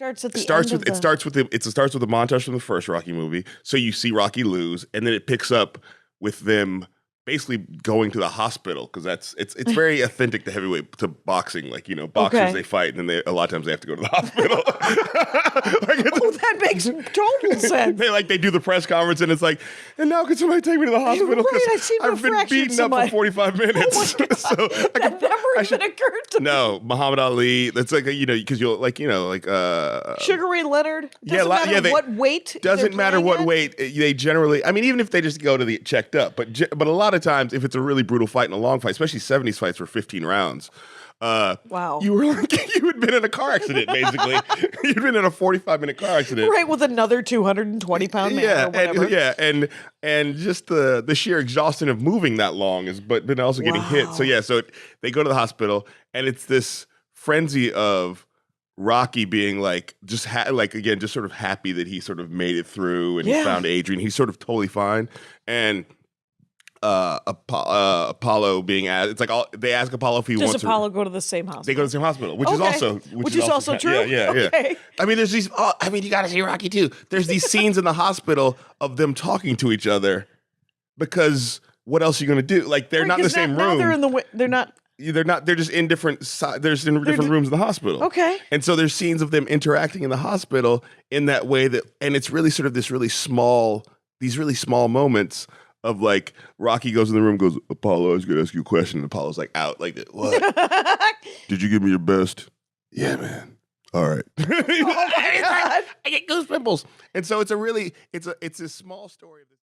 Starts at the It starts end with it starts with a montage from the first Rocky movie. So you see Rocky lose, and then it picks up with them basically going to the hospital because it's very authentic to heavyweight to boxing. Like, you know, boxers they fight, and then a lot of times they have to go to the hospital. That makes total sense. They do the press conference, and it's like, and now can somebody take me to the hospital? Right, I've been beaten up for 45 minutes. Oh my God. So that never even occurred to me. No, Muhammad Ali. That's like because you'll Sugar Ray Leonard. Doesn't matter what weight. Doesn't matter what weight. They generally. I mean, even if they just go to the checked up, but a lot of times, if it's a really brutal fight and a long fight, especially 70s fights were 15 rounds. Wow. You were you had been in a car accident, basically. You'd been in a 45-minute car accident. Right, with another 220-pound man or whatever. And just the sheer exhaustion of moving that long but also getting hit. So they go to the hospital, and it's this frenzy of Rocky being like just sort of happy that he sort of made it through and he found Adrian. He's sort of totally fine. And Apollo being asked, it's like they ask Apollo if he wants to. Does Apollo go to the same hospital? They go to the same hospital, which is also true. Yeah. I mean, there's these. You got to see Rocky too. There's these scenes in the hospital of them talking to each other because what else are you going to do? Like they're not in the same room. They're not. They're just in different. There's in different rooms in the hospital. Okay. And so there's scenes of them interacting in the hospital in that way and it's really sort of these really small moments. Of like Rocky goes in the room, goes, Apollo, I was gonna ask you a question. And Apollo's like out, like what? Did you give me your best? Yeah, man. All right. Oh my God. I get goose pimples. And so it's a small story of this.